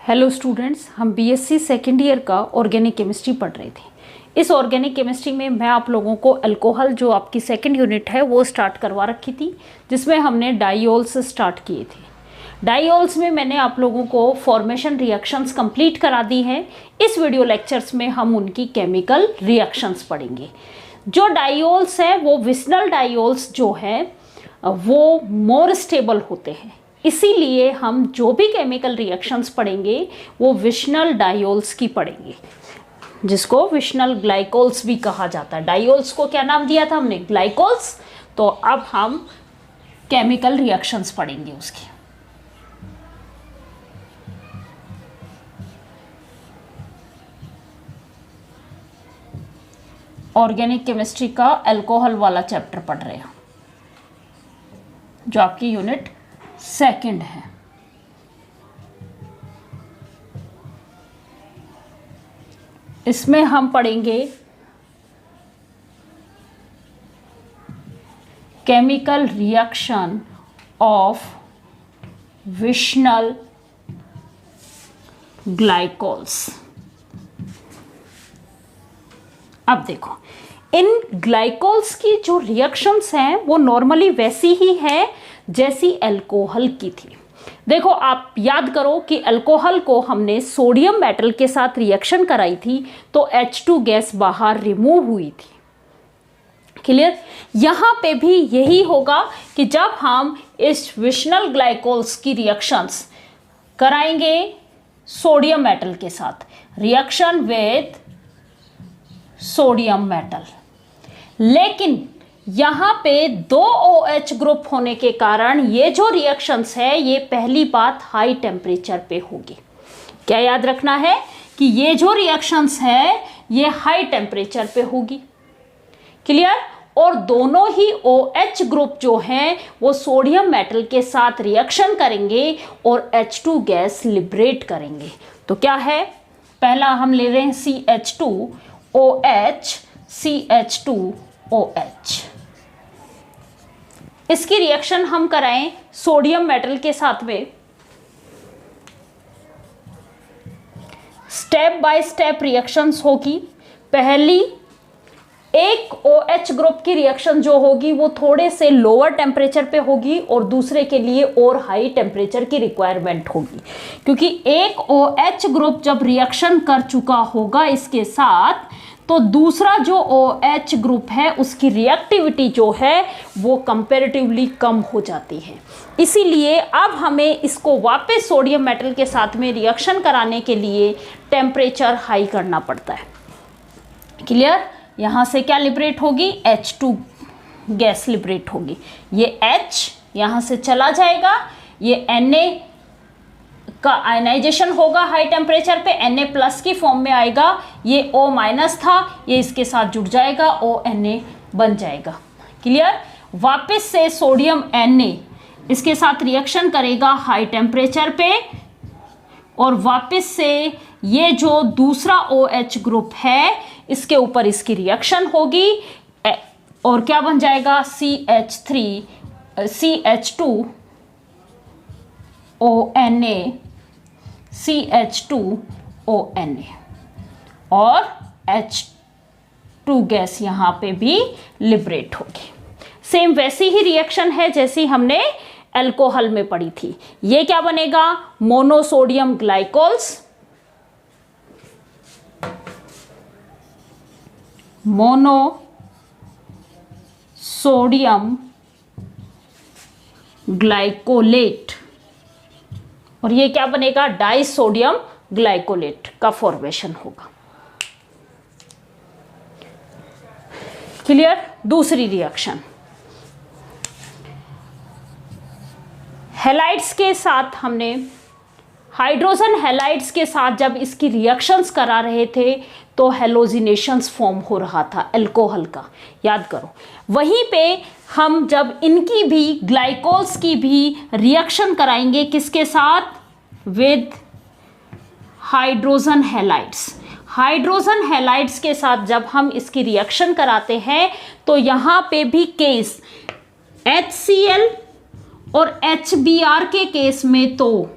Hello students, हम BSc second year का organic chemistry पढ़ रहे थे। इस ऑर्गेनिक केमिस्ट्री में मैं आप लोगों को अल्कोहल जो आपकी सेकेंड यूनिट है वो स्टार्ट करवा रखी थी, जिसमें हमने डाइओल्स स्टार्ट किए थे। डाइओल्स में मैंने आप लोगों को फॉर्मेशन रिएक्शंस कंप्लीट करा दी हैं। इस वीडियो लेक्चर्स में हम उनकी केमिकल रिएक्शंस पढ़ेंगे। जो डाइओल्स है वो विस्नल डाइओल्स जो है वो मोर स्टेबल होते हैं, इसीलिए हम जो भी केमिकल रिएक्शंस पढ़ेंगे वो विस्नल डाइओल्स की पढ़ेंगे, जिसको विस्नल ग्लाइकोल्स भी कहा जाता है। डाइओल्स को क्या नाम दिया था हमने? ग्लाइकोल्स। तो अब हम केमिकल रिएक्शंस पढ़ेंगे उसकी। ऑर्गेनिक केमिस्ट्री का अल्कोहल वाला चैप्टर पढ़ रहे हैं, जो आपकी यूनिट सेकंड है। इसमें हम पढ़ेंगे केमिकल रिएक्शन ऑफ विस्नल ग्लाइकोल्स। अब देखो, इन ग्लाइकोल्स की जो रिएक्शंस हैं वो नॉर्मली वैसी ही है जैसी अल्कोहल की थी। देखो, आप याद करो कि अल्कोहल को हमने सोडियम मेटल के साथ रिएक्शन कराई थी तो H2 गैस बाहर रिमूव हुई थी। क्लियर? यहाँ पे भी यही होगा कि जब हम इस विस्नल ग्लाइकोल्स की रिएक्शंस कराएंगे सोडियम मेटल के साथ, रिएक्शन विद सोडियम मेटल, लेकिन यहाँ पे दो OH ग्रुप होने के कारण ये जो रिएक्शंस है ये पहली बात हाई टेम्परेचर पे होगी। क्या याद रखना है कि ये जो रिएक्शंस है ये हाई टेम्परेचर पे होगी। क्लियर? और दोनों ही OH ग्रुप जो हैं वो सोडियम मेटल के साथ रिएक्शन करेंगे और H2 गैस लिबरेट करेंगे। तो क्या है? पहला हम ले रहे हैं CH2OH, CH2OH। इसकी रिएक्शन हम कराएं सोडियम मेटल के साथ में। स्टेप बाय स्टेप रिएक्शंस होगी। पहली एक OH ग्रुप की रिएक्शन जो होगी वो थोड़े से लोअर टेम्परेचर पे होगी और दूसरे के लिए और हाई टेम्परेचर की रिक्वायरमेंट होगी, क्योंकि एक OH ग्रुप जब रिएक्शन कर चुका होगा इसके साथ तो दूसरा जो OH ग्रुप है उसकी रिएक्टिविटी जो है वो कंपैरेटिवली कम हो जाती है। इसीलिए अब हमें इसको वापस सोडियम मेटल के साथ में रिएक्शन कराने के लिए टेम्परेचर हाई करना पड़ता है। क्लियर? यहाँ से क्या लिबरेट होगी? H2 गैस लिबरेट होगी। ये H यहाँ से चला जाएगा, ये Na का आयनाइजेशन होगा हाई टेम्परेचर पे, Na प्लस की फॉर्म में आएगा। ये O माइनस था, ये इसके साथ जुड़ जाएगा, ONa बन जाएगा। क्लियर? वापस से सोडियम Na इसके साथ रिएक्शन करेगा हाई टेम्परेचर पे और वापस से ये जो दूसरा OH ग्रुप है इसके ऊपर इसकी रिएक्शन होगी और क्या बन जाएगा? CH2ONa, CH2ONa और H2 गैस यहाँ पे भी लिबरेट होगी। सेम वैसी ही रिएक्शन है जैसी हमने अल्कोहल में पढ़ी थी। ये क्या बनेगा? मोनोसोडियम ग्लाइकोल्स, मोनोसोडियम ग्लाइकोलेट, और ये क्या बनेगा? डाइसोडियम ग्लाइकोलेट का फॉर्मेशन होगा। क्लियर? दूसरी रिएक्शन हैलाइड्स के साथ हमने हाइड्रोजन हैलाइड्स के साथ जब इसकी रिएक्शंस करा रहे थे तो हेलोजिनेशंस फॉर्म हो रहा था अल्कोहल का, याद करो। वहीं पे हम जब इनकी भी ग्लाइकोल्स की भी रिएक्शन कराएंगे किसके साथ? With hydrogen halides. Hydrogen halides के साथ जब हम इसकी रिएक्शन कराते हैं तो यहाँ पे भी केस HCl और HBr के केस में तो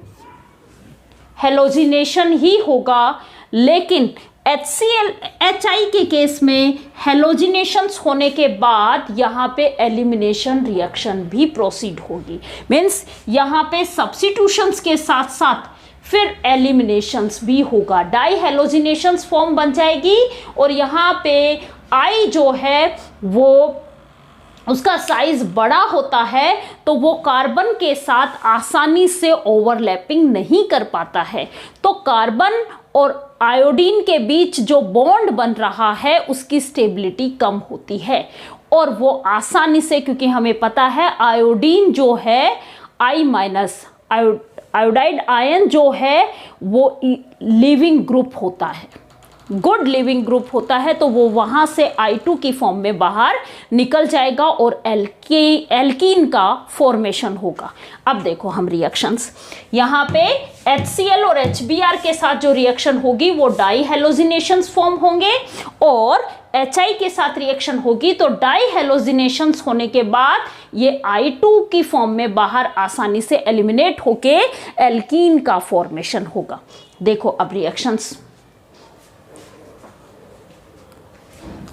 हेलोजिनेशन ही होगा, लेकिन HCl HI के केस में हेलोजिनेशंस होने के बाद यहाँ पे एलिमिनेशन रिएक्शन भी प्रोसीड होगी। मीन्स यहाँ पे सब्स्टिट्यूशंस के साथ साथ फिर एलिमिनेशंस भी होगा, डाई हेलोजिनेशंस फॉर्म बन जाएगी और यहाँ पे I जो है वो उसका साइज बड़ा होता है तो वो कार्बन के साथ आसानी से ओवरलैपिंग नहीं कर पाता है, तो कार्बन और आयोडीन के बीच जो बॉन्ड बन रहा है उसकी स्टेबिलिटी कम होती है और वो आसानी से, क्योंकि हमें पता है आयोडीन जो है I- आयोडाइड आयन जो है वो लिविंग ग्रुप होता है, गुड लिविंग ग्रुप होता है, तो वो वहां से I2 की फॉर्म में बाहर निकल जाएगा और एल्कीन का फॉर्मेशन होगा। अब देखो हम रिएक्शंस, यहाँ पे HCl और HBr के साथ जो रिएक्शन होगी वो डाई हेलोजिनेशंस फॉर्म होंगे और HI के साथ रिएक्शन होगी तो डाई हेलोजिनेशंस होने के बाद ये I2 की फॉर्म में बाहर आसानी से एलिमिनेट होके एल्कीन का फॉर्मेशन होगा। देखो अब रिएक्शंस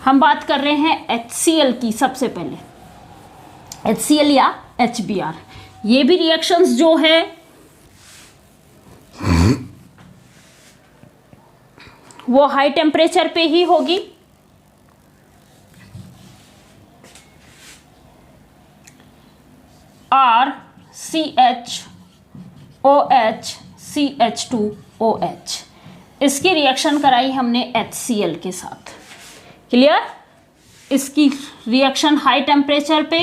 हम बात कर रहे हैं HCl की। सबसे पहले HCl या HBr, ये भी रिएक्शंस जो है वो हाई टेम्परेचर पे ही होगी। RCHOH CH2OH, इसकी रिएक्शन कराई हमने HCl के साथ। क्लियर? इसकी रिएक्शन हाई टेम्परेचर पे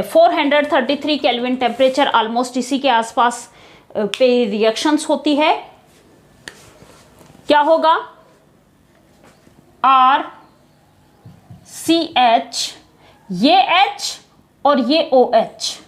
433 केल्विन टेम्परेचर, ऑलमोस्ट इसी के आसपास पे रिएक्शंस होती है। क्या होगा? RCH, ये H और ये OH,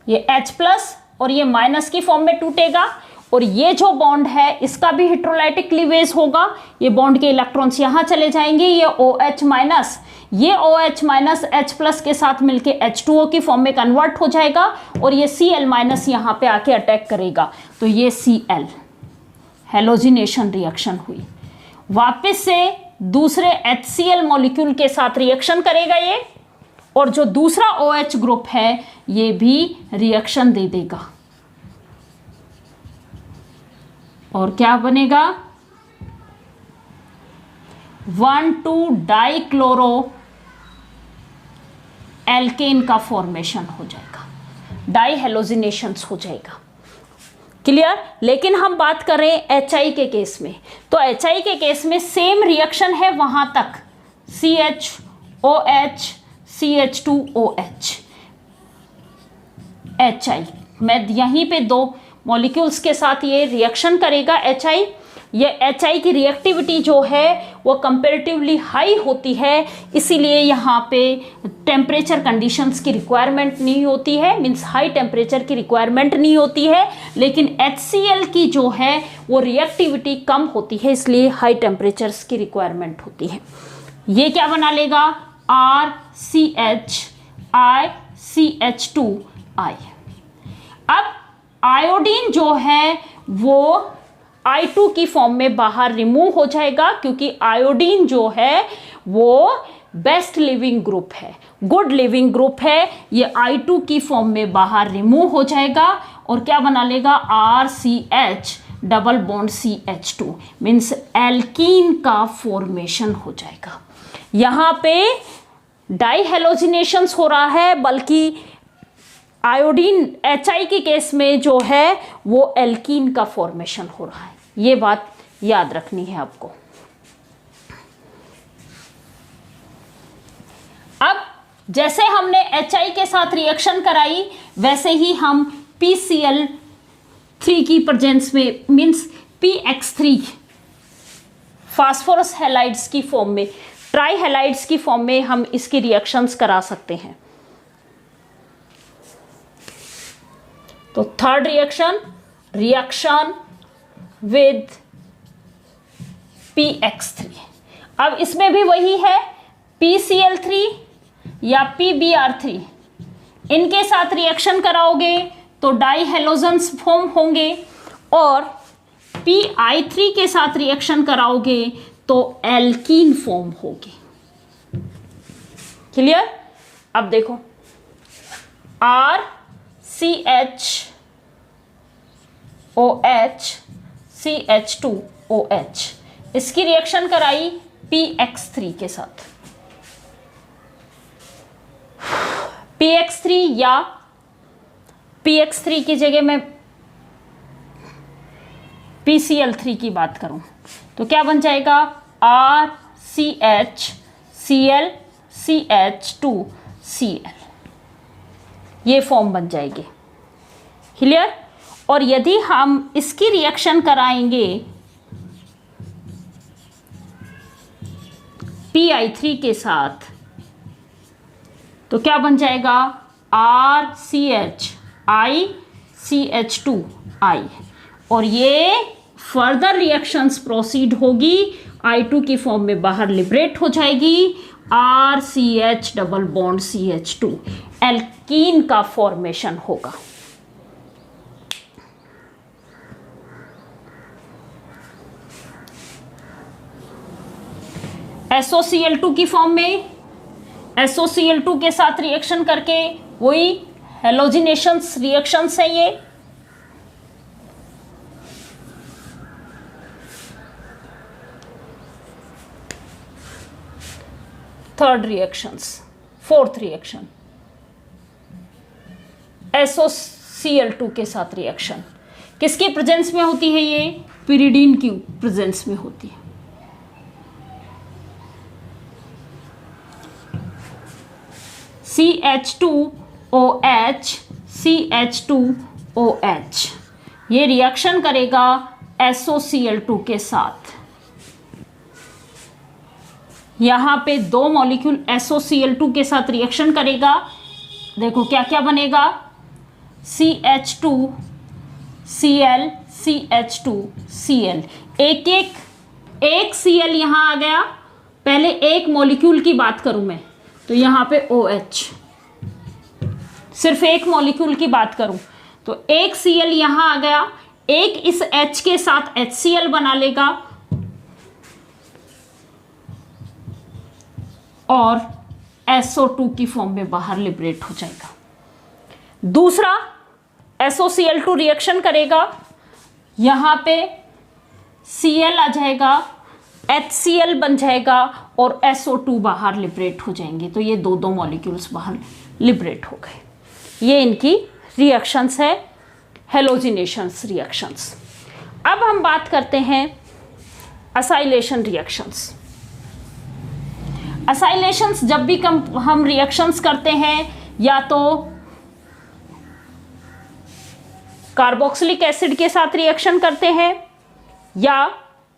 ये H प्लस और ये माइनस की फॉर्म में टूटेगा और ये जो बॉन्ड है इसका भी हेटेरोलाइटिक क्लीवेज होगा। ये बॉन्ड के इलेक्ट्रॉन्स यहां चले जाएंगे, ये OH माइनस, ये OH माइनस H प्लस के साथ मिलके H2O की फॉर्म में कन्वर्ट हो जाएगा और ये Cl माइनस यहां पे आके अटैक करेगा, तो ये Cl हेलोजिनेशन रिएक्शन हुई। वापस से दूसरे HCl मॉलिक्यूल के साथ रिएक्शन करेगा ये, और जो दूसरा OH ग्रुप है ये भी रिएक्शन दे देगा और क्या बनेगा? 1,2 डाइक्लोरो एल्केन का फॉर्मेशन हो जाएगा, डाई हेलोजिनेशंस हो जाएगा। क्लियर? लेकिन हम बात कर रहे हैं HI के केस में, तो HI के केस में सेम रिएक्शन है वहां तक, CHOH CH2OH HI, मैं यहीं पे दो मॉलिक्यूल्स के साथ ये रिएक्शन करेगा HI। ये HI की रिएक्टिविटी जो है वो कंपैरेटिवली हाई होती है, इसीलिए यहाँ पे टेम्परेचर कंडीशंस की रिक्वायरमेंट नहीं होती है, मीन्स हाई टेम्परेचर की रिक्वायरमेंट नहीं होती है, लेकिन HCl की जो है वो रिएक्टिविटी कम होती है, इसलिए हाई टेम्परेचर्स की रिक्वायरमेंट होती है। ये क्या बना लेगा? RCHI अब आयोडीन जो है वो I2 की फॉर्म में बाहर रिमूव हो जाएगा, क्योंकि आयोडीन जो है वो बेस्ट लिविंग ग्रुप है, गुड लिविंग ग्रुप है, ये I2 की फॉर्म में बाहर रिमूव हो जाएगा और क्या बना लेगा? RCH double bond CH2 means alkene का फॉर्मेशन हो जाएगा। यहाँ पे डाई हेलोजिनेशंस हो रहा है, बल्कि आयोडीन HI के केस में जो है वो एल्कीन का फॉर्मेशन हो रहा है। ये बात याद रखनी है आपको। अब जैसे हमने HI के साथ रिएक्शन कराई वैसे ही हम PCl3 की प्रेजेंस में मीन्स PX3 फास्फोरस हैलाइड्स की फॉर्म में, ट्राई हैलाइड्स की फॉर्म में हम इसकी रिएक्शंस करा सकते हैं। तो थर्ड रिएक्शन विद PX3। अब इसमें भी वही है, PCl3 या PBr3 इनके साथ रिएक्शन कराओगे तो डाई हेलोजन्स फॉर्म होंगे, और Pi3 के साथ रिएक्शन कराओगे तो एल्कीन फॉर्म होगी। क्लियर? अब देखो RCHOH CH2OH, इसकी रिएक्शन कराई PX3 के साथ। PX3 या PX3 की जगह मैं PCl3 की बात करूं तो क्या बन जाएगा? RCHClCH2Cl, ये फॉर्म बन जाएगी। क्लियर? और यदि हम इसकी रिएक्शन कराएंगे Pi3 के साथ तो क्या बन जाएगा? RCHICH2I, और ये फर्दर रिएक्शंस प्रोसीड होगी, I2 की फॉर्म में बाहर लिबरेट हो जाएगी, RCH double bond CH2, alkene का फॉर्मेशन होगा। SOCl2 की फॉर्म में SOCl2 के साथ रिएक्शन करके वही हेलोजिनेशंस रिएक्शंस है ये। Third reactions, fourth reaction SOCl2 के साथ रिएक्शन किसके प्रेजेंस में होती है? ये पिरिडीन की प्रेजेंस में होती है। CH2OH CH2OH, ये रिएक्शन करेगा SOCl2 के साथ। यहां पे दो मॉलिक्यूल SOCl2 के साथ रिएक्शन करेगा। देखो क्या क्या बनेगा? CH2Cl CH2Cl, एक Cl यहां आ गया। पहले एक मॉलिक्यूल की बात करूं मैं तो यहां पे OH, सिर्फ एक मॉलिक्यूल की बात करूं तो एक Cl यहां आ गया, एक इस H के साथ HCl बना लेगा और SO2 की फॉर्म में बाहर लिबरेट हो जाएगा। दूसरा SOCl2 रिएक्शन करेगा, यहां पे Cl आ जाएगा, HCl बन जाएगा और SO2 बाहर लिबरेट हो जाएंगे। तो ये दो दो मॉलिक्यूल्स बाहर लिबरेट हो गए। ये इनकी रिएक्शंस है, हेलोजिनेशंस रिएक्शंस। अब हम बात करते हैं असाइलेशन रिएक्शंस। असाइलेशंस जब भी हम रिएक्शंस करते हैं या तो कार्बोक्सिलिक एसिड के साथ रिएक्शन करते हैं या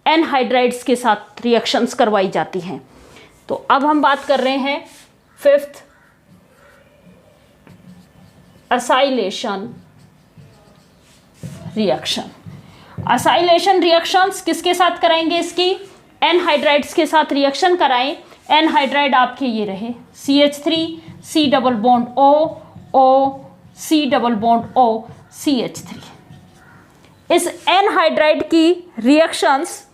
एनहाइड्राइड्स के साथ रिएक्शंस करवाई जाती हैं। तो अब हम बात कर रहे हैं fifth, acylation reaction. Acylation reactions किसके साथ कराएंगे? इसकी एनहाइड्राइड्स के साथ रिएक्शन कराएं। एनहाइड्राइड आपके ये रहे CH3 C double bond O C double bond O CH3। इस एनहाइड्राइड की रिएक्शंस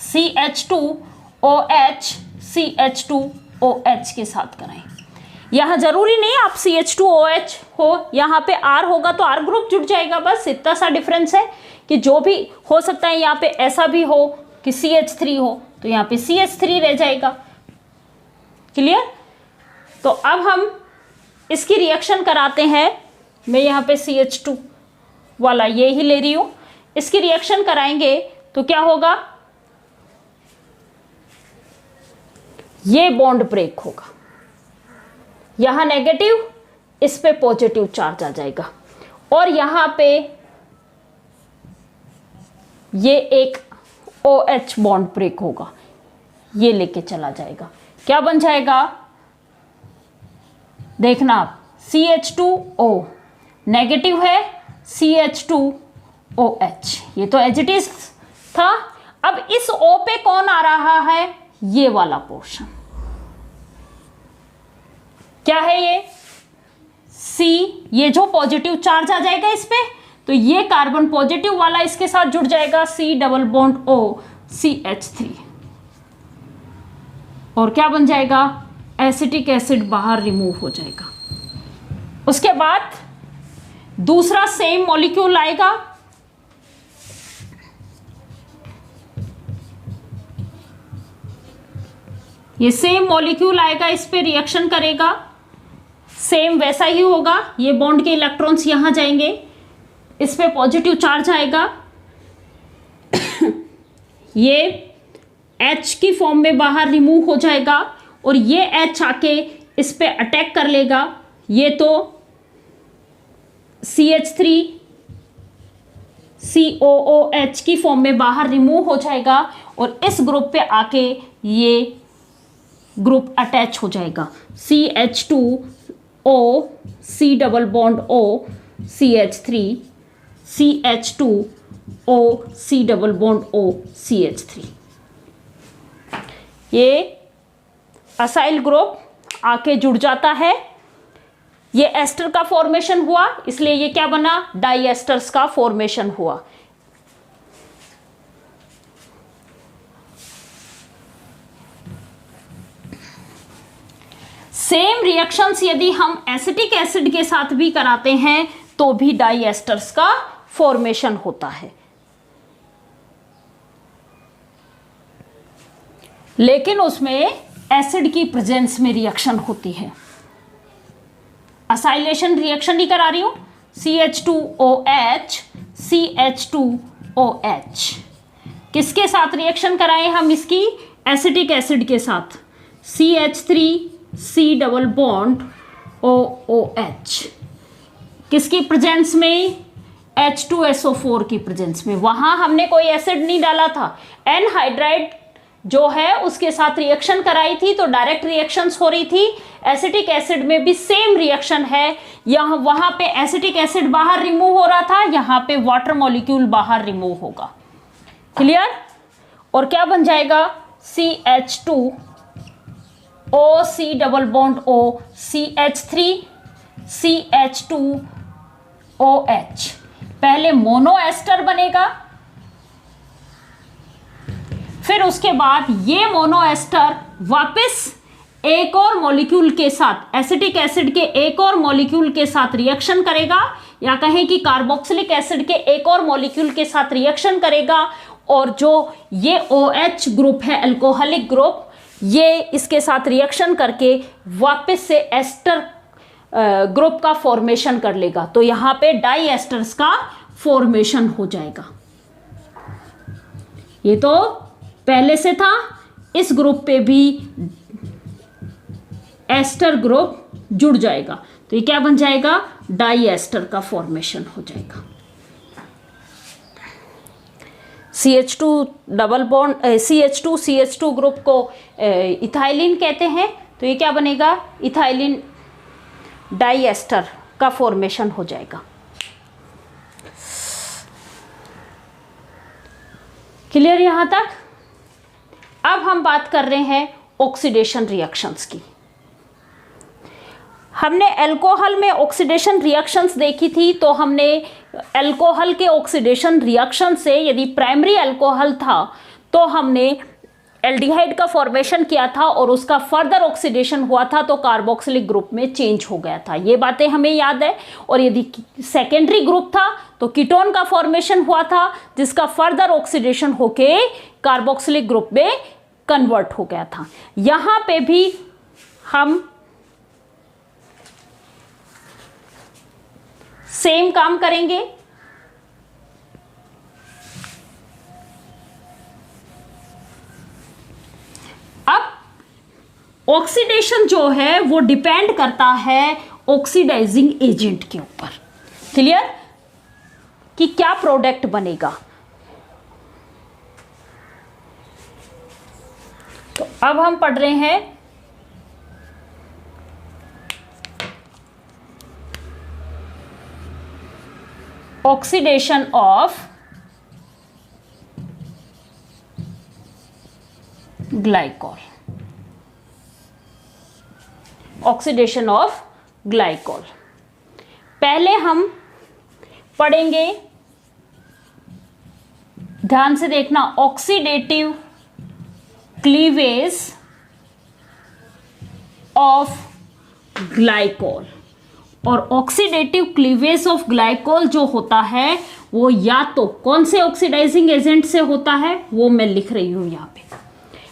CH2OH CH2OH के साथ कराएं। यहां जरूरी नहीं आप CH2OH हो, यहां पे R होगा तो R ग्रुप जुड़ जाएगा, बस इतना सा डिफरेंस है कि जो भी हो सकता है। यहाँ पे ऐसा भी हो कि CH3 हो तो यहाँ पे CH3 रह जाएगा। क्लियर? तो अब हम इसकी रिएक्शन कराते हैं। मैं यहाँ पे CH2 वाला ये ही ले रही हूं। इसकी रिएक्शन कराएंगे तो क्या होगा? ये बॉन्ड ब्रेक होगा, यहां नेगेटिव, इस पे पॉजिटिव चार्ज आ जाएगा और यहां पे ये एक OH बॉन्ड ब्रेक होगा, ये लेके चला जाएगा। क्या बन जाएगा? देखना आप, CH2O नेगेटिव है, CH2OH, ये तो एज इट इज था। अब इस O पे कौन आ रहा है? ये वाला पोर्शन क्या है? ये सी, ये जो पॉजिटिव चार्ज आ जाएगा इस पे, तो ये कार्बन पॉजिटिव वाला इसके साथ जुड़ जाएगा, C double bond O CH3, और क्या बन जाएगा, एसिटिक एसिड बाहर रिमूव हो जाएगा। उसके बाद दूसरा सेम मॉलिक्यूल आएगा, ये सेम मॉलिक्यूल आएगा, इस पे रिएक्शन करेगा, सेम वैसा ही होगा, ये बॉन्ड के इलेक्ट्रॉन्स यहां जाएंगे, इस पे पॉजिटिव चार्ज आएगा, ये H की फॉर्म में बाहर रिमूव हो जाएगा, और ये H आके इस पे अटैक कर लेगा, ये तो CH3 COOH की फॉर्म में बाहर रिमूव हो जाएगा, और इस ग्रुप पे आके ये ग्रुप अटैच हो जाएगा, CH2O C double bond O CH3 CH2O C double bond O CH3, ये असाइल ग्रुप आके जुड़ जाता है, ये एस्टर का फॉर्मेशन हुआ, इसलिए ये क्या बना, डाई एस्टर्स का फॉर्मेशन हुआ। सेम रिएक्शंस यदि हम एसिटिक एसिड के साथ भी कराते हैं तो भी डाई एस्टर्स का फॉर्मेशन होता है, लेकिन उसमें एसिड की प्रेजेंस में रिएक्शन होती है। असाइलेशन रिएक्शन नहीं करा रही हूं, CH2OH CH2OH, किसके साथ रिएक्शन कराएं हम इसकी, एसिटिक एसिड के साथ, CH3 C double bond OOH, किसकी प्रेजेंस में, H2SO4 की प्रेजेंस में, वहां हमने कोई एसिड नहीं डाला था, एनहाइड्राइड जो है उसके साथ रिएक्शन कराई थी, तो डायरेक्ट रिएक्शंस हो रही थी। एसिटिक एसिड में भी सेम रिएक्शन है, यहाँ वहां पे एसिटिक एसिड बाहर रिमूव हो रहा था, यहाँ पे वाटर मॉलिक्यूल बाहर रिमूव होगा, क्लियर, और क्या बन जाएगा, CH2O C double bond O CH3 CH2OH, पहले मोनो एस्टर बनेगा, फिर उसके बाद ये मोनो एस्टर वापस एक और मॉलिक्यूल के साथ, एसिटिक एसिड के एक और मॉलिक्यूल के साथ रिएक्शन करेगा, या कहें कि कार्बोक्सिलिक एसिड के एक और मॉलिक्यूल के साथ रिएक्शन करेगा, और जो ये OH ग्रुप है, अल्कोहलिक ग्रुप, ये इसके साथ रिएक्शन करके वापस से एस्टर ग्रुप का फॉर्मेशन कर लेगा, तो यहां पे डाई एस्टर्स का फॉर्मेशन हो जाएगा। ये तो पहले से था, इस ग्रुप पे भी एस्टर ग्रुप जुड़ जाएगा, तो ये क्या बन जाएगा, डाई एस्टर का फॉर्मेशन हो जाएगा। CH2 double bond CH2 group को इथाइलिन कहते हैं, तो ये क्या बनेगा, इथाइलिन डाई एस्टर का फॉर्मेशन हो जाएगा। क्लियर यहां तक। अब हम बात कर रहे हैं ऑक्सीडेशन रिएक्शंस की। हमने अल्कोहल में ऑक्सीडेशन रिएक्शंस देखी थी, तो हमने अल्कोहल के ऑक्सीडेशन रिएक्शन से, यदि प्राइमरी अल्कोहल था तो हमने एल्डिहाइड का फॉर्मेशन किया था, और उसका फर्दर ऑक्सीडेशन हुआ था तो कार्बोक्सिलिक ग्रुप में चेंज हो गया था, ये बातें हमें याद है। और यदि सेकेंडरी ग्रुप था तो कीटोन का फॉर्मेशन हुआ था, जिसका फर्दर ऑक्सीडेशन होके कार्बोक्सिलिक ग्रुप में कन्वर्ट हो गया था। यहां पे भी हम सेम काम करेंगे। अब ऑक्सीडेशन जो है वो डिपेंड करता है ऑक्सीडाइजिंग एजेंट के ऊपर, क्लियर, कि क्या प्रोडक्ट बनेगा। तो अब हम पढ़ रहे हैं oxidation of glycol, oxidation of glycol. पहले हम पढ़ेंगे, ध्यान से देखना, ऑक्सीडेटिव क्लीवेज ऑफ ग्लाइकोल। और ऑक्सीडेटिव क्लीवेज ऑफ ग्लाइकोल जो होता है वो या तो कौन से ऑक्सीडाइजिंग एजेंट से होता है, वो मैं लिख रही हूं यहां पे।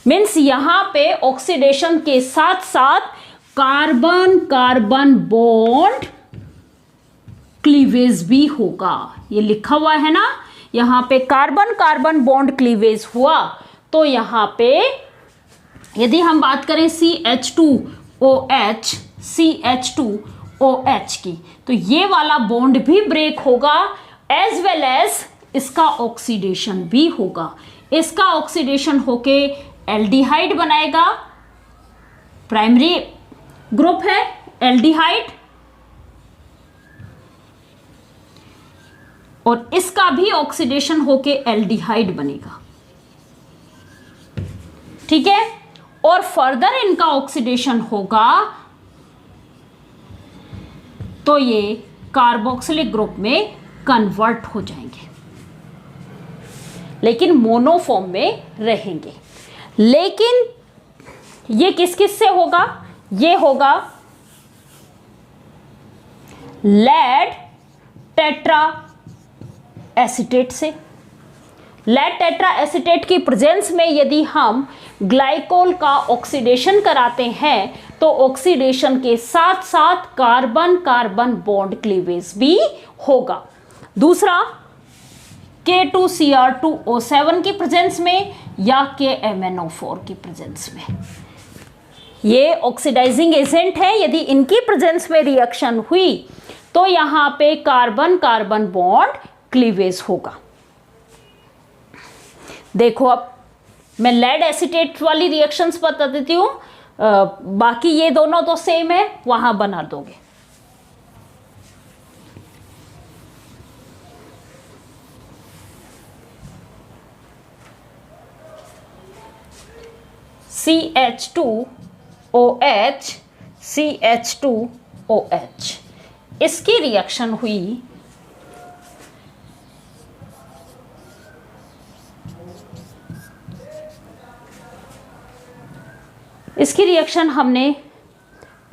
मीन्स यहां पे ऑक्सीडेशन के साथ साथ कार्बन कार्बन बॉन्ड क्लीवेज भी होगा। ये लिखा हुआ है ना, यहां पे कार्बन कार्बन बॉन्ड क्लीवेज हुआ तो यहां पे यदि हम बात करें CH2OH CH2OH की, तो ये वाला बॉन्ड भी ब्रेक होगा, एज वेल एज इसका ऑक्सीडेशन भी होगा। इसका ऑक्सीडेशन होके एल्डिहाइड बनाएगा, प्राइमरी ग्रुप है एल्डिहाइड, और इसका भी ऑक्सीडेशन होके एल्डिहाइड बनेगा। ठीक है, और फर्दर इनका ऑक्सीडेशन होगा तो ये कार्बोक्सिलिक ग्रुप में कन्वर्ट हो जाएंगे, लेकिन मोनोफॉर्म में रहेंगे। लेकिन ये किस किस से होगा? ये होगा लेड टेट्रा एसीटेट से। लेड टेट्रा एसीटेट की प्रेजेंस में यदि हम ग्लाइकोल का ऑक्सीडेशन कराते हैं तो ऑक्सीडेशन के साथ साथ कार्बन कार्बन बॉन्ड क्लीवेज भी होगा। दूसरा, K2Cr2O7 की प्रेजेंस में या KMnO4 की प्रेजेंस में। ये ऑक्सीडाइजिंग एजेंट है, यदि इनकी प्रेजेंस में रिएक्शन हुई तो यहां पे कार्बन कार्बन बॉन्ड क्लीवेज होगा। देखो, अब मैं लेड एसीटेट वाली रिएक्शंस बता देती हूं, बाकी ये दोनों तो सेम है, वहां बना दोगे। CH2OH CH2OH, इसकी रिएक्शन हुई इसकी रिएक्शन हमने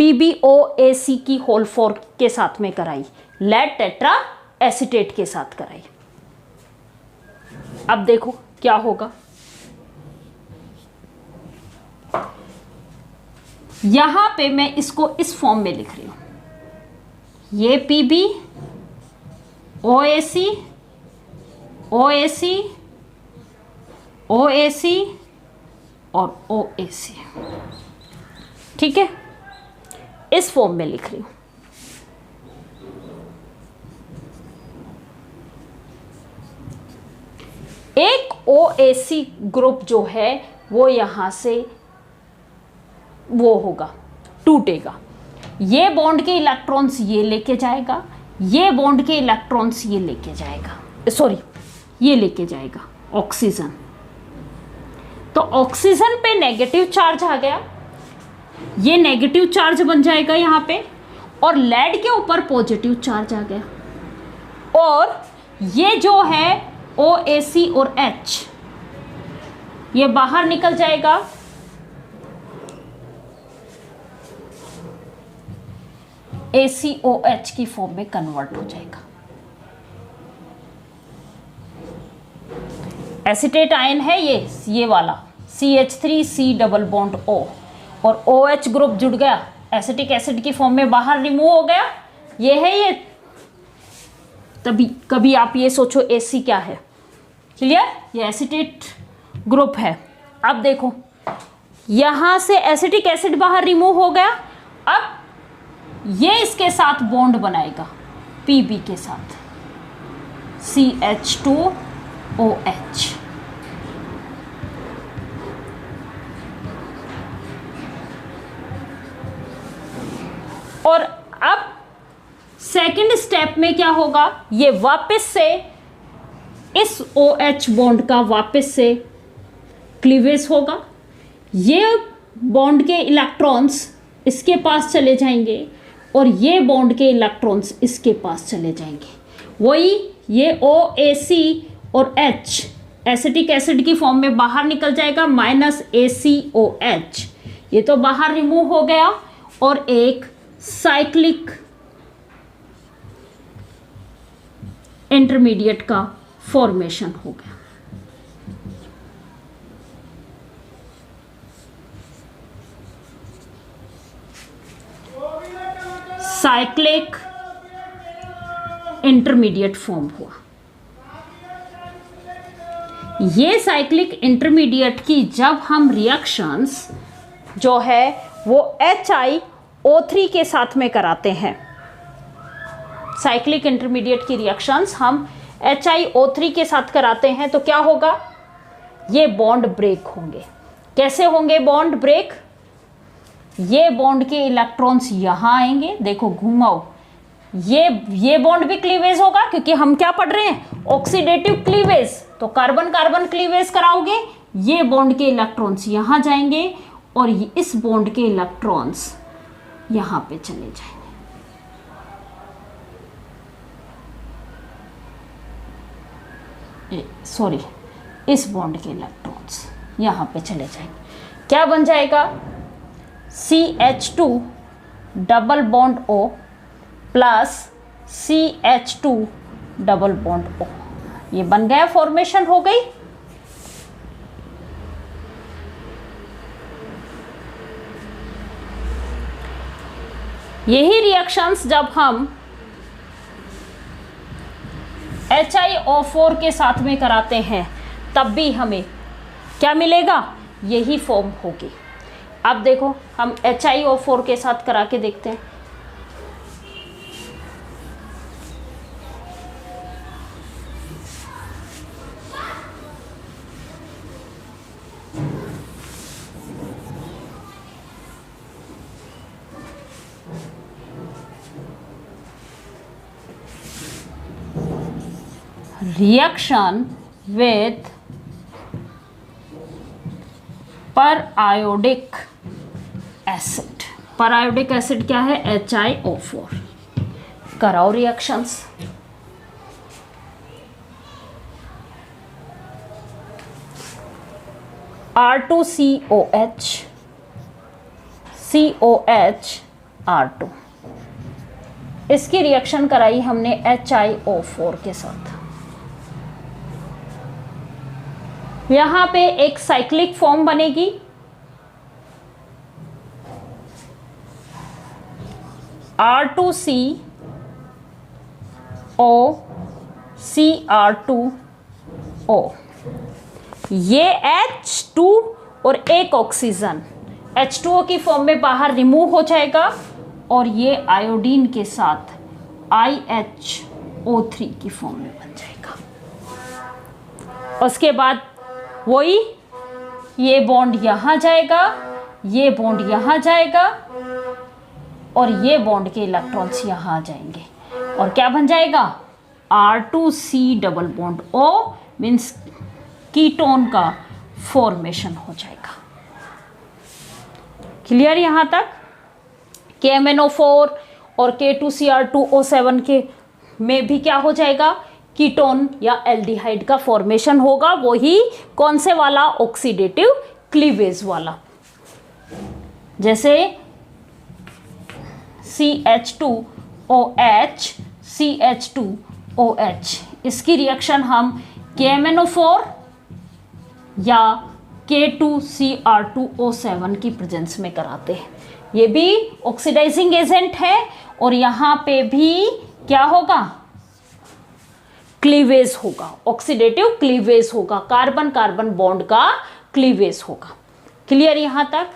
PbOAC की होल 4 के साथ में कराई, लेड टेट्रा एसीटेट के साथ कराई। अब देखो क्या होगा, यहां पे मैं इसको इस फॉर्म में लिख रही हूं, ये PbOAC OAC OAC और OAC, ठीक है, इस फॉर्म में लिख रही हूं। एक OAC ग्रुप जो है वो यहां से वो होगा, टूटेगा। ये बॉन्ड के इलेक्ट्रॉन्स ये लेके जाएगा, ये बॉन्ड के इलेक्ट्रॉन्स ये लेके जाएगा, सॉरी ये लेके जाएगा ऑक्सीजन। तो ऑक्सीजन पे नेगेटिव चार्ज आ गया, ये नेगेटिव चार्ज बन जाएगा यहां पे, और लेड के ऊपर पॉजिटिव चार्ज आ गया, और ये जो है OAC और H ये बाहर निकल जाएगा, ACOH की फॉर्म में कन्वर्ट हो जाएगा। एसीटेट आयन है ये वाला CH3C डबल बॉन्ड O, और OH ग्रुप जुड़ गया, एसिटिक एसिड की फॉर्म में बाहर रिमूव हो गया। ये है ये, तभी कभी आप ये सोचो AC क्या है, क्लियर, ये एसीटेट ग्रुप है। अब देखो यहां से एसिटिक एसिड बाहर रिमूव हो गया, अब ये इसके साथ बॉन्ड बनाएगा Pb के साथ CH2OH, और अब सेकंड स्टेप में क्या होगा, ये वापस से इस OH बॉन्ड का वापस से क्लीवेज होगा, ये बॉन्ड के इलेक्ट्रॉन्स इसके पास चले जाएंगे, और ये बॉन्ड के इलेक्ट्रॉन्स इसके पास चले जाएंगे। वही ये OAC और H एसिटिक एसिड की फॉर्म में बाहर निकल जाएगा, -ACOH, ये तो बाहर रिमूव हो गया और एक साइक्लिक इंटरमीडिएट का फॉर्मेशन हो गया। साइक्लिक इंटरमीडिएट फॉर्म हुआ। ये साइक्लिक इंटरमीडिएट की जब हम रिएक्शंस जो है वो HiO3 के साथ में कराते हैं, साइक्लिक इंटरमीडिएट की रिएक्शंस हम HiO3 के साथ कराते हैं तो क्या होगा, ये बॉन्ड ब्रेक होंगे। कैसे होंगे बॉन्ड ब्रेक? ये बॉन्ड के इलेक्ट्रॉन्स यहां आएंगे, देखो घुमाओ, ये बॉन्ड भी क्लीवेज होगा क्योंकि हम क्या पढ़ रहे हैं, ऑक्सीडेटिव क्लीवेज, तो कार्बन कार्बन क्लीवेज कराओगे, ये बॉन्ड के इलेक्ट्रॉन्स यहां जाएंगे और इस बॉन्ड के इलेक्ट्रॉन्स यहां पे चले जाएंगे, सॉरी, इस बॉन्ड के इलेक्ट्रॉन्स यहां पे चले जाएंगे। क्या बन जाएगा, CH2 double bond O plus CH2 double bond O, ये बन गया, फॉर्मेशन हो गई। यही रिएक्शंस जब हम HiO4 के साथ में कराते हैं तब भी हमें क्या मिलेगा, यही फॉर्म होगी। अब देखो हम HiO4 के साथ करा के देखते हैं। Reaction with periodic acid, periodic acid क्या है, HiO4, कराओ रिएक्शंस। R2COH, COH R2, इसकी रिएक्शन कराई हमने HiO4 के साथ। यहां पे एक साइक्लिक फॉर्म बनेगी, R2CO CR2O, ये H2 और एक ऑक्सीजन H2O की फॉर्म में बाहर रिमूव हो जाएगा और ये आयोडीन के साथ IHO3 की फॉर्म में बन जाएगा। उसके बाद वही ये बॉन्ड यहां जाएगा, ये बॉन्ड यहां जाएगा और ये बॉन्ड के इलेक्ट्रॉन्स यहां आ जाएंगे और क्या बन जाएगा, R2C double bond O, means ketone का फॉर्मेशन हो जाएगा। क्लियर यहां तक? KMnO4 और K2Cr2O7 के में भी क्या हो जाएगा, कीटोन या एल्डिहाइड का फॉर्मेशन होगा, वही कौन से वाला, ऑक्सीडेटिव क्लीवेज वाला। जैसे CH2OH CH2OH, इसकी रिएक्शन हम KMnO4 या K2Cr2O7 की प्रेजेंस में कराते हैं। ये भी ऑक्सीडाइजिंग एजेंट है और यहाँ पे भी क्या होगा, क्लीवेज होगा, ऑक्सीडेटिव क्लीवेज होगा, कार्बन कार्बन बॉन्ड का क्लीवेज होगा। क्लियर यहां तक?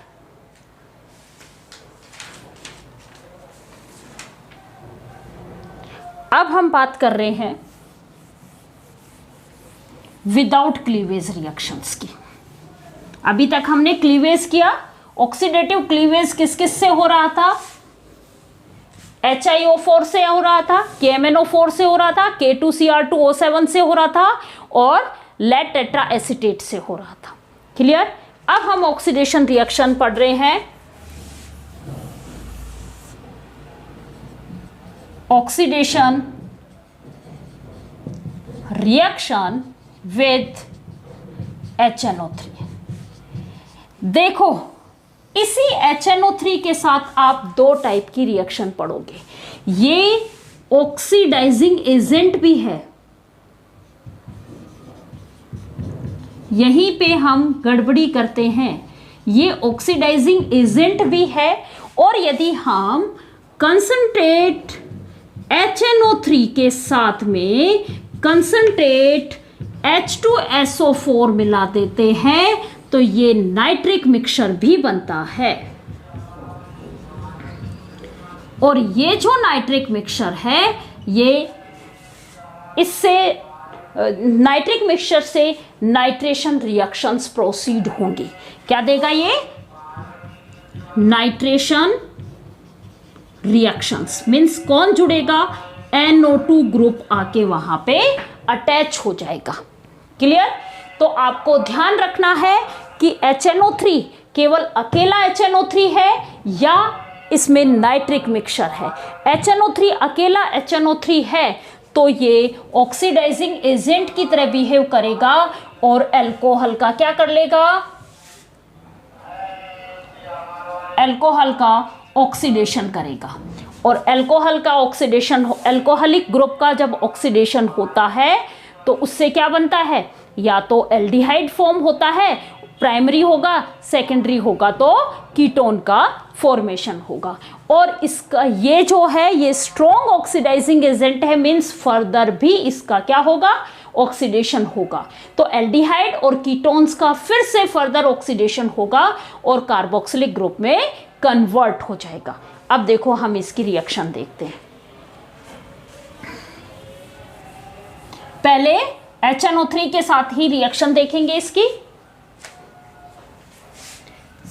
अब हम बात कर रहे हैं विदाउट क्लीवेज रिएक्शंस की। अभी तक हमने क्लीवेज किया, ऑक्सीडेटिव क्लीवेज किस किस से हो रहा था, HiO4 से हो रहा था, KMnO4 से हो रहा था, K2Cr2O7 से हो रहा था और लेड टेट्रा एसीटेट से हो रहा था। क्लियर? अब हम ऑक्सीडेशन रिएक्शन पढ़ रहे हैं ऑक्सीडेशन रिएक्शन विथ HNO3। देखो इसी HNO3 के साथ आप दो टाइप की रिएक्शन पढ़ोगे। ये ऑक्सीडाइजिंग एजेंट भी है, यहीं पे हम गड़बड़ी करते हैं। ये ऑक्सीडाइजिंग एजेंट भी है, और यदि हम कंसंट्रेट HNO3 के साथ में कंसंट्रेट H2SO4 मिला देते हैं तो ये नाइट्रिक मिक्सचर भी बनता है। और ये जो नाइट्रिक मिक्सचर है, ये इससे नाइट्रिक मिक्सचर से नाइट्रेशन रिएक्शंस प्रोसीड होंगी। क्या देगा ये? नाइट्रेशन रिएक्शंस मीन्स कौन जुड़ेगा? NO2 ग्रुप आके वहां पे अटैच हो जाएगा। क्लियर? तो आपको ध्यान रखना है कि HNO3 केवल अकेला HNO3 है या इसमें नाइट्रिक मिक्सचर है। HNO3 अकेला HNO3 है तो ये ऑक्सीडाइजिंग एजेंट की तरह बिहेव करेगा और अल्कोहल का क्या कर लेगा? अल्कोहल का ऑक्सीडेशन करेगा। और अल्कोहल का ऑक्सीडेशन, अल्कोहलिक ग्रुप का जब ऑक्सीडेशन होता है तो उससे क्या बनता है? या तो एल्डिहाइड फॉर्म होता है, प्राइमरी होगा, सेकेंडरी होगा तो कीटोन का फॉर्मेशन होगा। और इसका ये जो है ये स्ट्रॉन्ग ऑक्सीडाइजिंग एजेंट है, मींस फर्दर भी इसका क्या होगा? ऑक्सीडेशन होगा। तो एल्डिहाइड और कीटोन्स का फिर से फर्दर ऑक्सीडेशन होगा और कार्बोक्सिलिक ग्रुप में कन्वर्ट हो जाएगा। अब देखो हम इसकी रिएक्शन देखते हैं। पहले HNO3 के साथ ही रिएक्शन देखेंगे इसकी।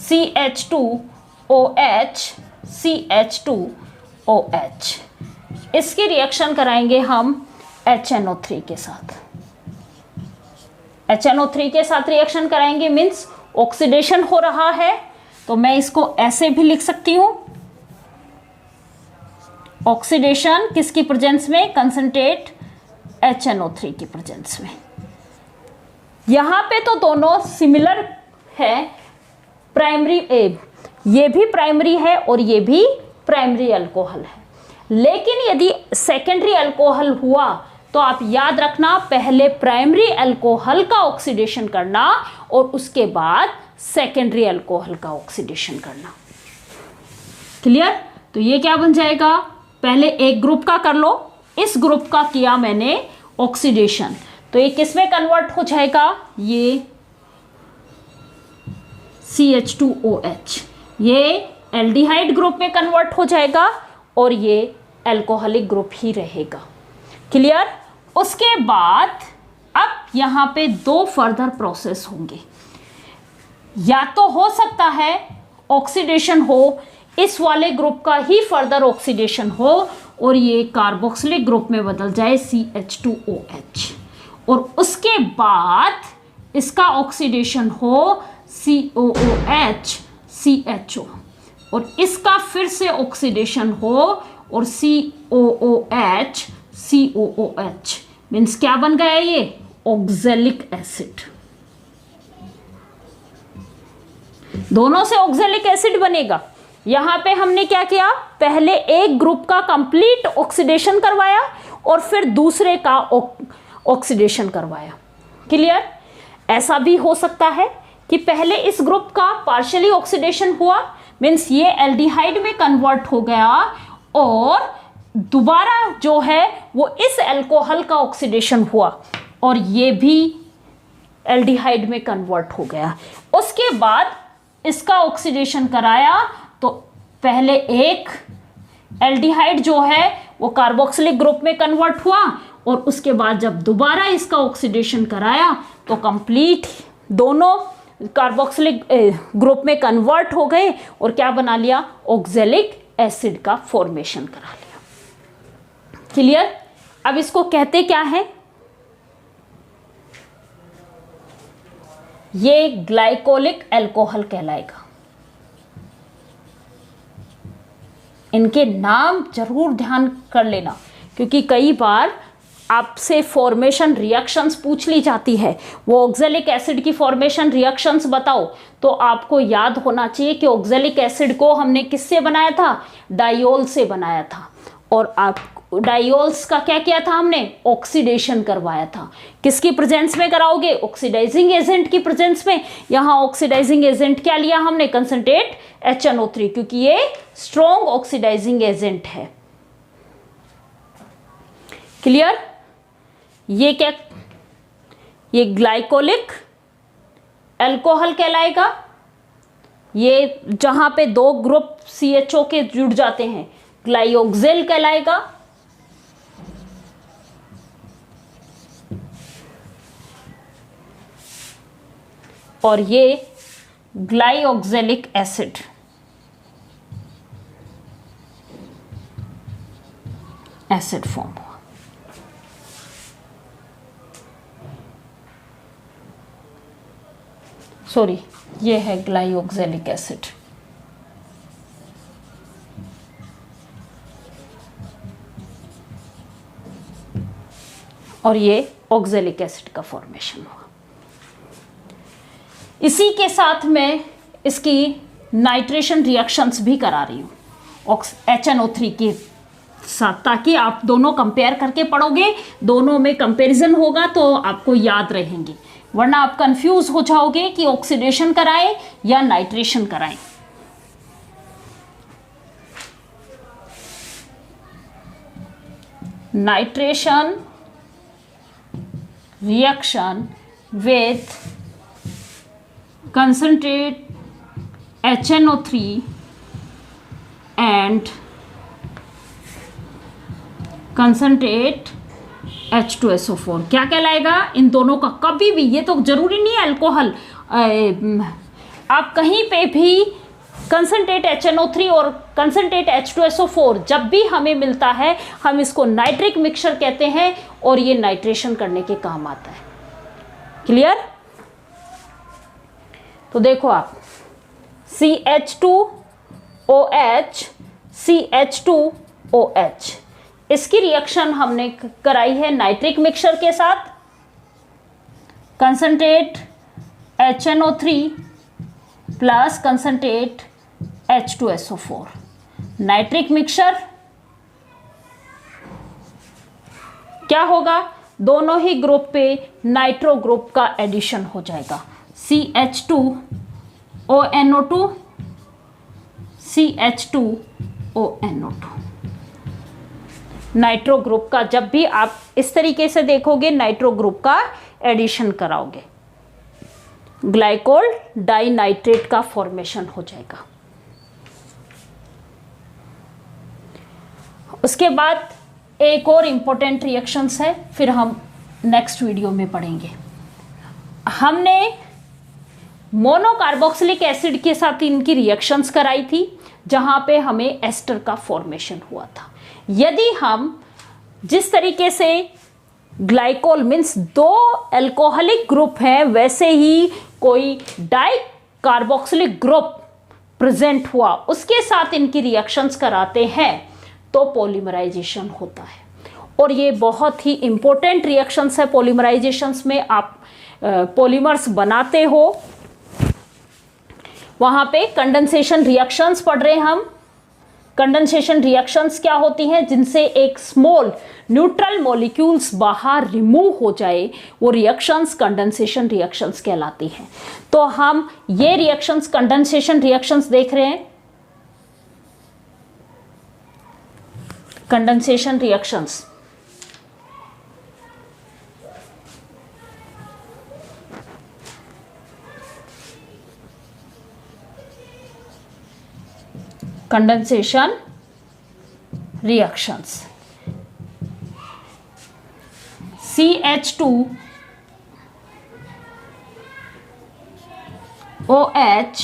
CH2OH CH2OH, इसकी रिएक्शन कराएंगे हम HNO3 के साथ। HNO3 के साथ रिएक्शन कराएंगे मीन्स ऑक्सीडेशन हो रहा है, तो मैं इसको ऐसे भी लिख सकती हूं। ऑक्सीडेशन किसकी प्रेजेंस में? कंसंट्रेट HNO3 की प्रेजेंस में। यहां पे तो दोनों सिमिलर है, प्राइमरी ये भी प्राइमरी है और ये भी प्राइमरी अल्कोहल है। लेकिन यदि सेकेंडरी अल्कोहल हुआ तो आप याद रखना पहले प्राइमरी अल्कोहल का ऑक्सीडेशन करना और उसके बाद सेकेंडरी अल्कोहल का ऑक्सीडेशन करना। क्लियर? तो ये क्या बन जाएगा? पहले एक ग्रुप का कर लो, इस ग्रुप का किया मैंने ऑक्सीडेशन, तो ये किस में कन्वर्ट हो जाएगा? ये CH2OH, ये एल्डिहाइड ग्रुप में कन्वर्ट हो जाएगा और ये अल्कोहलिक ग्रुप ही रहेगा। क्लियर? उसके बाद अब यहां पे दो फर्दर प्रोसेस होंगे। या तो हो सकता है ऑक्सीडेशन हो, इस वाले ग्रुप का ही फर्दर ऑक्सीडेशन हो और ये कार्बोक्सिलिक ग्रुप में बदल जाए CH2OH, और उसके बाद इसका ऑक्सीडेशन हो COOH CHO, और इसका फिर से ऑक्सीडेशन हो और COOH COOH, मीन्स क्या बन गया? ये ऑक्सैलिक एसिड। दोनों से ऑक्सैलिक एसिड बनेगा। यहां पे हमने क्या किया? पहले एक ग्रुप का कंप्लीट ऑक्सीडेशन करवाया और फिर दूसरे का ऑक्सीडेशन करवाया। क्लियर? ऐसा भी हो सकता है कि पहले इस ग्रुप का पार्शियली ऑक्सीडेशन हुआ, मीन्स ये एल्डिहाइड में कन्वर्ट हो गया, और दोबारा जो है वो इस अल्कोहल का ऑक्सीडेशन हुआ और ये भी एल्डिहाइड में कन्वर्ट हो गया। उसके बाद इसका ऑक्सीडेशन कराया तो पहले एक एल्डिहाइड जो है वो कार्बोक्सिलिक ग्रुप में कन्वर्ट हुआ और उसके बाद जब दोबारा इसका ऑक्सीडेशन कराया तो कंप्लीट दोनों कार्बोक्सिलिक ग्रुप में कन्वर्ट हो गए और क्या बना लिया? ऑक्सैलिक एसिड का फॉर्मेशन करा लिया। क्लियर? अब इसको कहते क्या है? ये ग्लाइकोलिक अल्कोहल कहलाएगा। इनके नाम जरूर ध्यान कर लेना, क्योंकि कई बार आपसे फॉर्मेशन रिएक्शंस पूछ ली जाती है। वो ऑक्जेलिक एसिड की फॉर्मेशन रिएक्शंस बताओ, तो आपको याद होना चाहिए कि ऑक्जेलिक एसिड को हमने किससे बनाया था, डायोल से बनाया था। और आप डायोल्स का क्या किया था, हमने ऑक्सीडेशन करवाया था। किसकी प्रेजेंस में कराओगे, ऑक्सीडाइजिंग एजेंट की प्रेजेंस में। यहां ऑक्सीडाइजिंग एजेंट क्या लिया हमने, कंसंट्रेट HNO3, क्योंकि ये स्ट्रॉन्ग ऑक्सीडाइजिंग एजेंट है। क्लियर। ये क्या, ये ग्लाइकोलिक अल्कोहल कहलाएगा। ये जहां पे 2 ग्रुप CHO के जुड़ जाते हैं, ग्लाइओक्सिल कहलाएगा। और ये ग्लाइओक्जेलिक एसिड, एसिड फॉर्म हुआ। सॉरी, ये है ग्लाइओक्जेलिक एसिड। और ये ऑक्जेलिक एसिड का फॉर्मेशन हुआ। इसी के साथ मैं इसकी नाइट्रेशन रिएक्शंस भी करा रही हूँ HNO3 के साथ, ताकि आप दोनों कंपेयर करके पढ़ोगे, दोनों में कंपैरिजन होगा तो आपको याद रहेंगे, वरना आप कंफ्यूज हो जाओगे कि ऑक्सीडेशन कराएं या नाइट्रेशन कराएं। Nitration reaction with concentrate HNO3 and concentrate H2SO4 क्या कहलाएगा, इन दोनों का कभी भी, ये तो जरूरी नहीं है अल्कोहल, आप कहीं पे भी कंसंट्रेट HNO3 और कंसंट्रेट H2SO4 जब भी हमें मिलता है, हम इसको नाइट्रिक मिक्सचर कहते हैं और ये नाइट्रेशन करने के काम आता है। क्लियर। तो देखो आप, CH2OH CH2OH, इसकी रिएक्शन हमने कराई है नाइट्रिक मिक्सचर के साथ। Concentrate HNO3 plus concentrate H2SO4, nitric mixture क्या होगा, दोनों ही ग्रुप पे नाइट्रो ग्रुप का एडिशन हो जाएगा। CH2ONO2 CH2ONO2, नाइट्रो ग्रुप का जब भी आप इस तरीके से देखोगे, नाइट्रो ग्रुप का एडिशन कराओगे, ग्लाइकोल डाइनाइट्रेट का फॉर्मेशन हो जाएगा। उसके बाद एक और इंपॉर्टेंट रिएक्शंस है, फिर हम नेक्स्ट वीडियो में पढ़ेंगे। हमने मोनोकार्बोक्सिलिक एसिड के साथ इनकी रिएक्शंस कराई थी, जहां पे हमें एस्टर का फॉर्मेशन हुआ था। यदि हम जिस तरीके से ग्लाइकोल मीन्स 2 अल्कोहलिक ग्रुप हैं, वैसे ही कोई डाई कार्बोक्सिलिक ग्रुप प्रेजेंट हुआ, उसके साथ इनकी रिएक्शंस कराते हैं तो पॉलीमराइजेशन होता है। और ये बहुत ही इंपॉर्टेंट रिएक्शंस है पॉलीमराइजेशंस में। आप पॉलीमर्स बनाते हो, वहां पे कंडेंसेशन रिएक्शंस पढ़ रहे हैं हम। कंडेंसेशन रिएक्शंस क्या होती हैं, जिनसे एक स्मॉल न्यूट्रल मॉलिक्यूल्स बाहर रिमूव हो जाए, वो रिएक्शंस कंडेंसेशन रिएक्शंस कहलाती हैं। तो हम ये रिएक्शंस कंडेंसेशन रिएक्शंस देख रहे हैं। Condensation reactions condensation reactions, CH2OH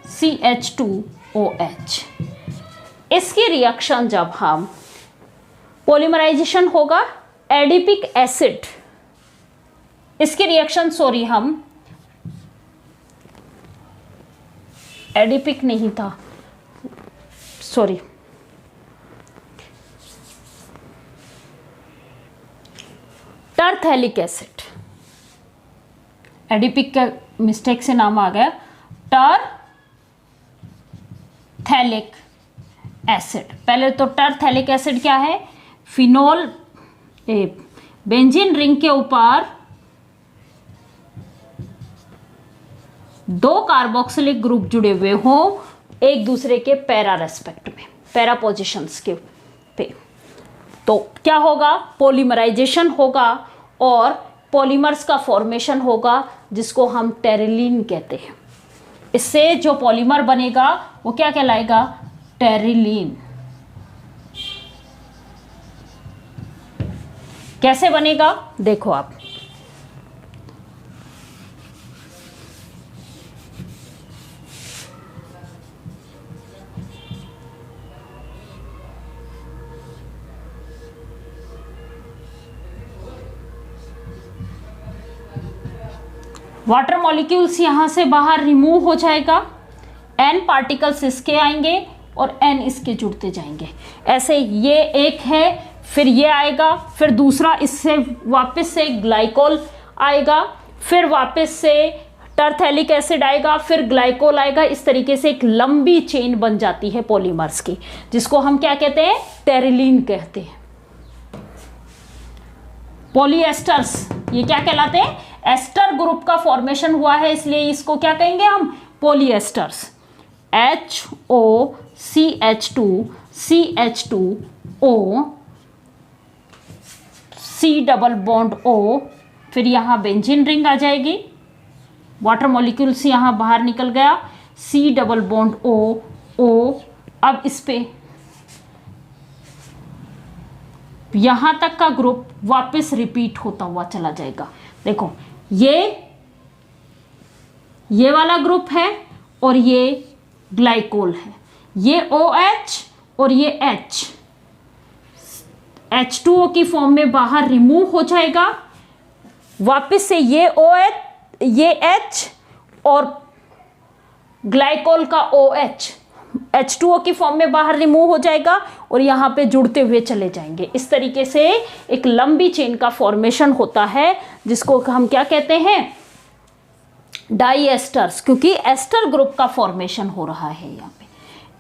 CH2OH, इसकी रिएक्शन जब हम पॉलीमराइजेशन होगा, एडिपिक एसिड, इसकी रिएक्शन हम एडिपिक नहीं था, टरथैलिक एसिड, एडिपिक का मिस्टेक से नाम आ गया, टरथैलिक एसिड। पहले तो टरथैलिक एसिड क्या है, फिनोल बेंजीन रिंग के ऊपर 2 कार्बोक्सिलिक ग्रुप जुड़े हुए हों एक दूसरे के पैरा रेस्पेक्ट में, पैरा पोजिशंस के पे, तो क्या होगा, पॉलीमराइजेशन होगा और पॉलीमर्स का फॉर्मेशन होगा जिसको हम टेरिलीन कहते हैं। इससे जो पॉलीमर बनेगा वो क्या कहलाएगा, टेरिलीन। कैसे बनेगा देखो आप, वाटर मॉलिक्यूल्स यहां से बाहर रिमूव हो जाएगा, n पार्टिकल्स इसके आएंगे और n इसके जुड़ते जाएंगे। ऐसे ये एक है, फिर ये आएगा, फिर दूसरा इससे वापस से ग्लाइकोल आएगा, फिर वापस से टरथैलिक एसिड आएगा, फिर ग्लाइकोल आएगा। इस तरीके से एक लंबी चेन बन जाती है पॉलीमर्स की, जिसको हम क्या कहते हैं, टेरिलीन कहते हैं। पॉलीएस्टर्स ये क्या कहलाते हैं, एस्टर ग्रुप का फॉर्मेशन हुआ है, इसलिए इसको क्या कहेंगे हम, polyesters. HOCH2 CH2O C double bond O, फिर यहाँ बेंजीन रिंग आ जाएगी, वाटर मॉलिक्यूल्स यहाँ बाहर निकल गया, C डबल बॉन्ड O। अब इस पे यहां तक का ग्रुप वापस रिपीट होता हुआ चला जाएगा। देखो ये वाला ग्रुप है और ये ग्लाइकोल है, ये OH और ये H H2O की फॉर्म में बाहर रिमूव हो जाएगा, वापस से ये OH ये H और ग्लाइकोल का OH H2O की फॉर्म में बाहर रिमूव हो जाएगा और यहाँ पे जुड़ते हुए चले जाएंगे। इस तरीके से एक लंबी चेन का फॉर्मेशन होता है जिसको हम क्या कहते हैं, डाई एस्टर्स, क्योंकि एस्टर ग्रुप का फॉर्मेशन हो रहा है। यहाँ पे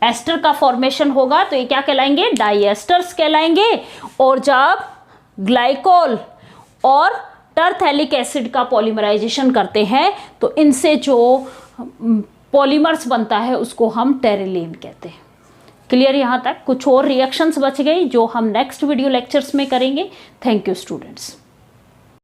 एस्टर का फॉर्मेशन होगा तो ये क्या कहलाएंगे, डाई एस्टर्स कहलाएंगे। और जब ग्लाइकोल और टरथैलिक एसिड का पॉलीमराइजेशन करते हैं तो इनसे जो पॉलीमर्स बनता है उसको हम टेरिलीन कहते हैं। क्लियर यहाँ तक? कुछ और रिएक्शंस बच गई जो हम नेक्स्ट वीडियो लेक्चर्स में करेंगे। Thank you students.